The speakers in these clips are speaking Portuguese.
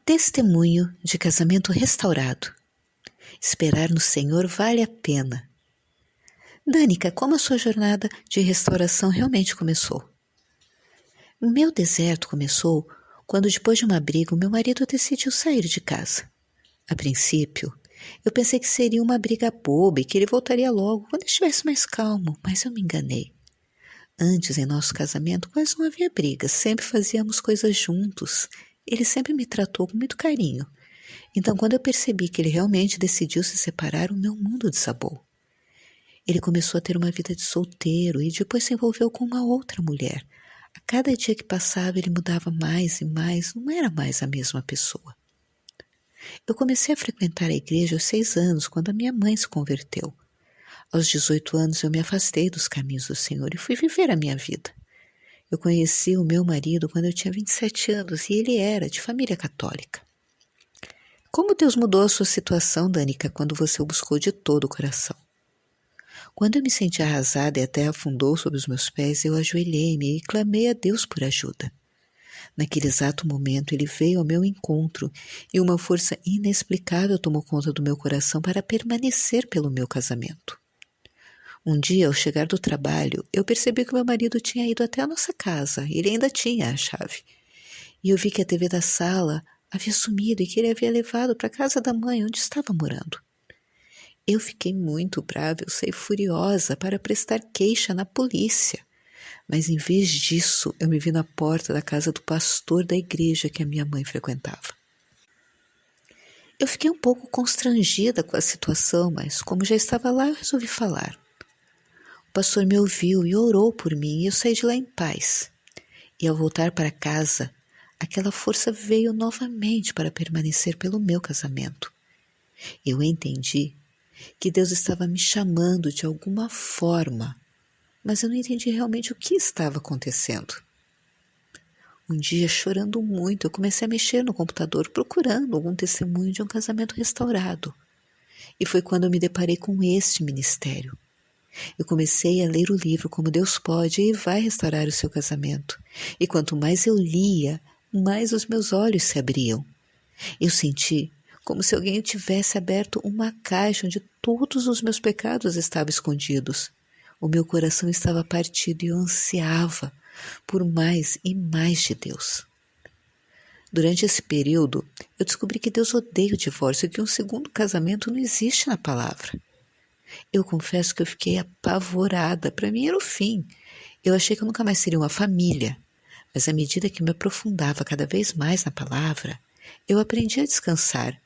Testemunho de casamento restaurado. Esperar no Senhor vale a pena. Dânica, como a sua jornada de restauração realmente começou? Meu deserto começou quando, depois de uma briga, o meu marido decidiu sair de casa. A princípio, eu pensei que seria uma briga boba e que ele voltaria logo quando estivesse mais calmo, mas eu me enganei. Antes, em nosso casamento, quase não havia brigas, sempre fazíamos coisas juntos. Ele sempre me tratou com muito carinho. Então, quando eu percebi que ele realmente decidiu se separar, o meu mundo desabou. Ele começou a ter uma vida de solteiro e depois se envolveu com uma outra mulher. A cada dia que passava, ele mudava mais e mais, não era mais a mesma pessoa. Eu comecei a frequentar a igreja aos 6 anos, quando a minha mãe se converteu. Aos 18 anos, eu me afastei dos caminhos do Senhor e fui viver a minha vida. Eu conheci o meu marido quando eu tinha 27 anos e ele era de família católica. Como Deus mudou a sua situação, Dânica, quando você o buscou de todo o coração? Quando eu me senti arrasada e a terra afundou sob os meus pés, eu ajoelhei-me e clamei a Deus por ajuda. Naquele exato momento, ele veio ao meu encontro e uma força inexplicável tomou conta do meu coração para permanecer pelo meu casamento. Um dia, ao chegar do trabalho, eu percebi que meu marido tinha ido até a nossa casa. Ele ainda tinha a chave. E eu vi que a TV da sala havia sumido e que ele havia levado para a casa da mãe, onde estava morando. Eu fiquei muito brava, eu saí furiosa para prestar queixa na polícia. Mas em vez disso, eu me vi na porta da casa do pastor da igreja que a minha mãe frequentava. Eu fiquei um pouco constrangida com a situação, mas como já estava lá, eu resolvi falar. O pastor me ouviu e orou por mim e eu saí de lá em paz. E ao voltar para casa, aquela força veio novamente para permanecer pelo meu casamento. Eu entendi que Deus estava me chamando de alguma forma, mas eu não entendi realmente o que estava acontecendo. Um dia, chorando muito, eu comecei a mexer no computador procurando algum testemunho de um casamento restaurado. E foi quando eu me deparei com este ministério. Eu comecei a ler o livro Como Deus Pode e Vai Restaurar o Seu Casamento. E quanto mais eu lia, mais os meus olhos se abriam. Eu senti como se alguém tivesse aberto uma caixa onde todos os meus pecados estavam escondidos. O meu coração estava partido e eu ansiava por mais e mais de Deus. Durante esse período, eu descobri que Deus odeia o divórcio e que um segundo casamento não existe na palavra. Eu confesso que eu fiquei apavorada. Para mim era o fim. Eu achei que eu nunca mais seria uma família. Mas à medida que me aprofundava cada vez mais na palavra, eu aprendi a descansar.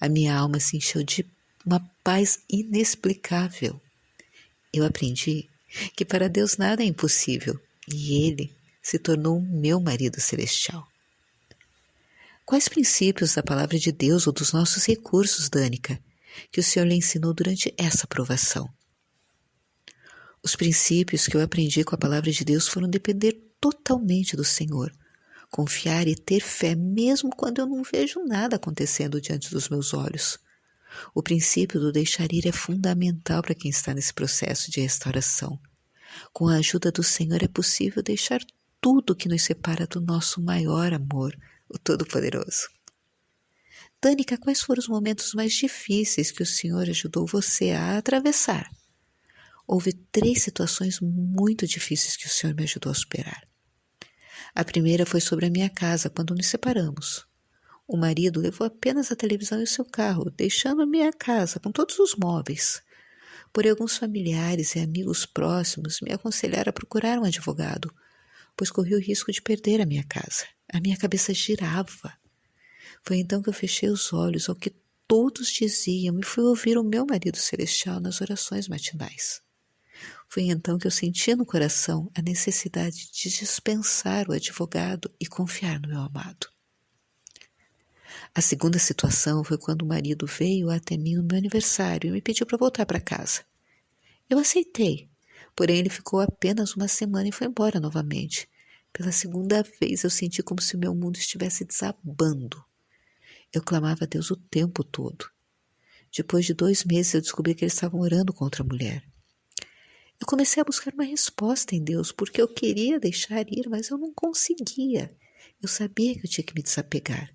A minha alma se encheu de uma paz inexplicável. Eu aprendi que para Deus nada é impossível e Ele se tornou o meu marido celestial. Quais princípios da palavra de Deus ou dos nossos recursos, Dânica, que o Senhor lhe ensinou durante essa provação? Os princípios que eu aprendi com a palavra de Deus foram depender totalmente do Senhor, confiar e ter fé mesmo quando eu não vejo nada acontecendo diante dos meus olhos. O princípio do deixar ir é fundamental para quem está nesse processo de restauração. Com a ajuda do Senhor é possível deixar tudo que nos separa do nosso maior amor, o Todo-Poderoso. Dânica, quais foram os momentos mais difíceis que o Senhor ajudou você a atravessar? Houve 3 situações muito difíceis que o Senhor me ajudou a superar. A primeira foi sobre a minha casa, quando nos separamos. O marido levou apenas a televisão e o seu carro, deixando a minha casa com todos os móveis. Porém, alguns familiares e amigos próximos me aconselharam a procurar um advogado, pois corri o risco de perder a minha casa. A minha cabeça girava. Foi então que eu fechei os olhos ao que todos diziam e fui ouvir o meu marido celestial nas orações matinais. Foi então que eu senti no coração a necessidade de dispensar o advogado e confiar no meu amado. A segunda situação foi quando o marido veio até mim no meu aniversário e me pediu para voltar para casa. Eu aceitei, porém ele ficou apenas uma semana e foi embora novamente. Pela segunda vez eu senti como se o meu mundo estivesse desabando. Eu clamava a Deus o tempo todo. Depois de 2 meses eu descobri que eles estavam orando contra a mulher. Eu comecei a buscar uma resposta em Deus, porque eu queria deixar ir, mas eu não conseguia. Eu sabia que eu tinha que me desapegar.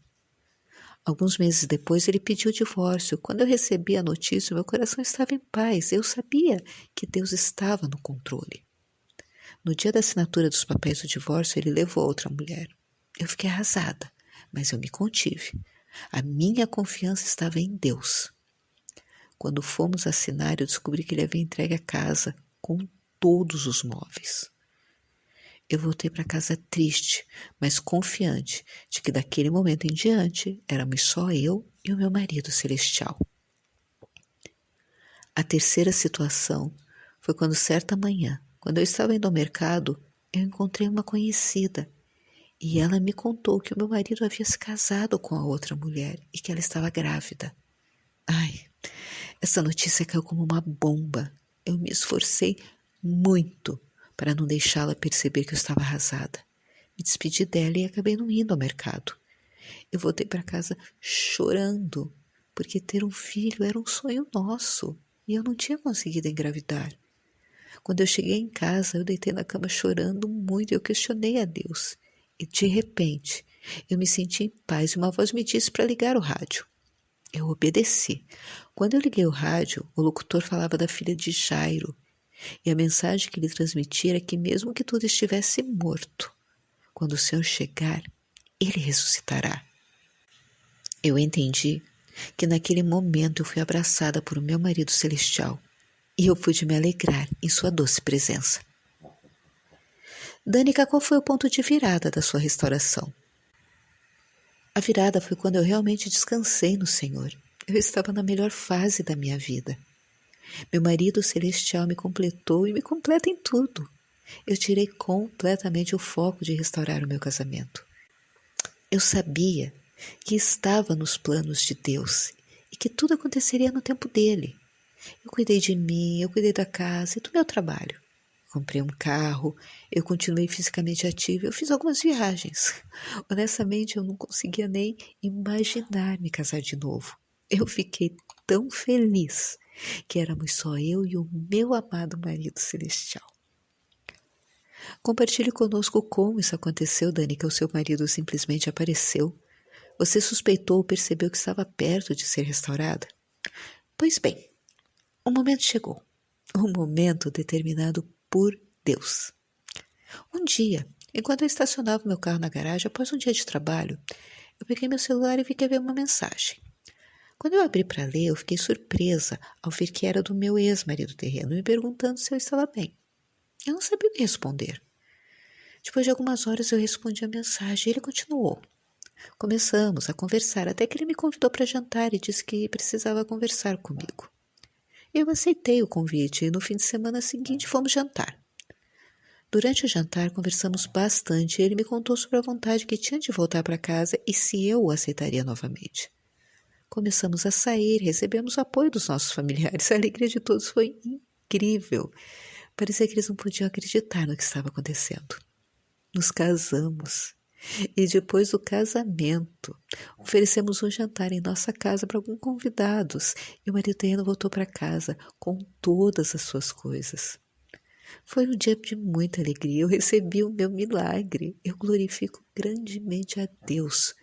Alguns meses depois, ele pediu o divórcio. Quando eu recebi a notícia, meu coração estava em paz. Eu sabia que Deus estava no controle. No dia da assinatura dos papéis do divórcio, ele levou outra mulher. Eu fiquei arrasada, mas eu me contive. A minha confiança estava em Deus. Quando fomos assinar, eu descobri que ele havia entregue a casa com todos os móveis. Eu voltei para casa triste, mas confiante de que daquele momento em diante éramos só eu e o meu marido celestial. A terceira situação foi quando certa manhã, quando eu estava indo ao mercado, eu encontrei uma conhecida e ela me contou que o meu marido havia se casado com a outra mulher e que ela estava grávida. Ai, essa notícia caiu como uma bomba. Eu me esforcei muito para não deixá-la perceber que eu estava arrasada. Me despedi dela e acabei não indo ao mercado. Eu voltei para casa chorando, porque ter um filho era um sonho nosso e eu não tinha conseguido engravidar. Quando eu cheguei em casa, eu deitei na cama chorando muito e eu questionei a Deus. E de repente, eu me senti em paz e uma voz me disse para ligar o rádio. Eu obedeci. Quando eu liguei o rádio, o locutor falava da filha de Jairo. E a mensagem que ele transmitia era que mesmo que tudo estivesse morto, quando o Senhor chegar, ele ressuscitará. Eu entendi que naquele momento eu fui abraçada por o meu marido celestial e eu pude me alegrar em sua doce presença. Danica, qual foi o ponto de virada da sua restauração? A virada foi quando eu realmente descansei no Senhor. Eu estava na melhor fase da minha vida. Meu marido celestial me completou e me completa em tudo. Eu tirei completamente o foco de restaurar o meu casamento. Eu sabia que estava nos planos de Deus e que tudo aconteceria no tempo dele. Eu cuidei de mim, eu cuidei da casa e do meu trabalho. Comprei um carro, eu continuei fisicamente ativa, eu fiz algumas viagens. Honestamente, eu não conseguia nem imaginar me casar de novo. Eu fiquei tão feliz que éramos só eu e o meu amado marido celestial. Compartilhe conosco como isso aconteceu, Dani, que o seu marido simplesmente apareceu. Você suspeitou ou percebeu que estava perto de ser restaurada? Pois bem, o momento chegou. Um momento determinado por Deus. Um dia, enquanto eu estacionava meu carro na garagem após um dia de trabalho, eu peguei meu celular e vi que havia uma mensagem. Quando eu abri para ler, eu fiquei surpresa ao ver que era do meu ex-marido terreno, me perguntando se eu estava bem. Eu não sabia o que responder. Depois de algumas horas eu respondi a mensagem e ele continuou. Começamos a conversar até que ele me convidou para jantar e disse que precisava conversar comigo. Eu aceitei o convite e no fim de semana seguinte fomos jantar. Durante o jantar conversamos bastante e ele me contou sobre a vontade que tinha de voltar para casa e se eu o aceitaria novamente. Começamos a sair, recebemos o apoio dos nossos familiares. A alegria de todos foi incrível. Parecia que eles não podiam acreditar no que estava acontecendo. Nos casamos. E depois do casamento, oferecemos um jantar em nossa casa para alguns convidados. E o marido terreno voltou para casa com todas as suas coisas. Foi um dia de muita alegria. Eu recebi o meu milagre. Eu glorifico grandemente a Deus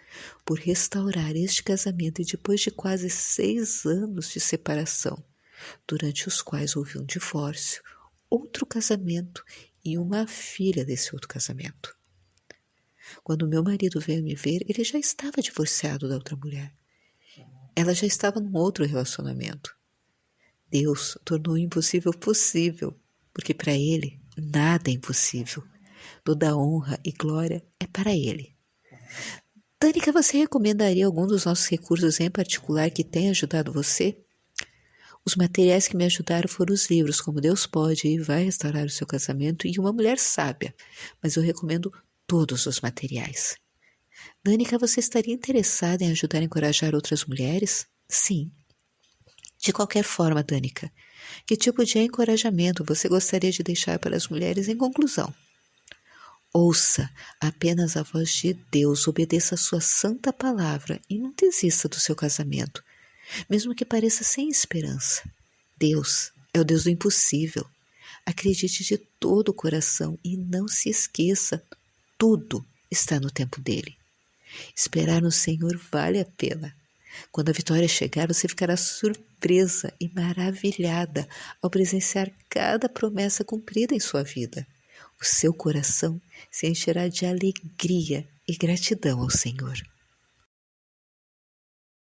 por restaurar este casamento e depois de quase 6 anos de separação, durante os quais houve um divórcio, outro casamento e uma filha desse outro casamento. Quando meu marido veio me ver, ele já estava divorciado da outra mulher. Ela já estava num outro relacionamento. Deus tornou o impossível possível, porque para Ele nada é impossível. Toda honra e glória é para Ele. Danica, você recomendaria algum dos nossos recursos em particular que tenha ajudado você? Os materiais que me ajudaram foram os livros Como Deus Pode e Vai Restaurar o Seu Casamento e Uma Mulher Sábia, mas eu recomendo todos os materiais. Danica, você estaria interessada em ajudar a encorajar outras mulheres? Sim. De qualquer forma, Danica, que tipo de encorajamento você gostaria de deixar para as mulheres em conclusão? Ouça apenas a voz de Deus, obedeça a sua santa palavra e não desista do seu casamento, mesmo que pareça sem esperança. Deus é o Deus do impossível. Acredite de todo o coração e não se esqueça, tudo está no tempo dele. Esperar no Senhor vale a pena. Quando a vitória chegar, você ficará surpresa e maravilhada ao presenciar cada promessa cumprida em sua vida. O seu coração se encherá de alegria e gratidão ao Senhor.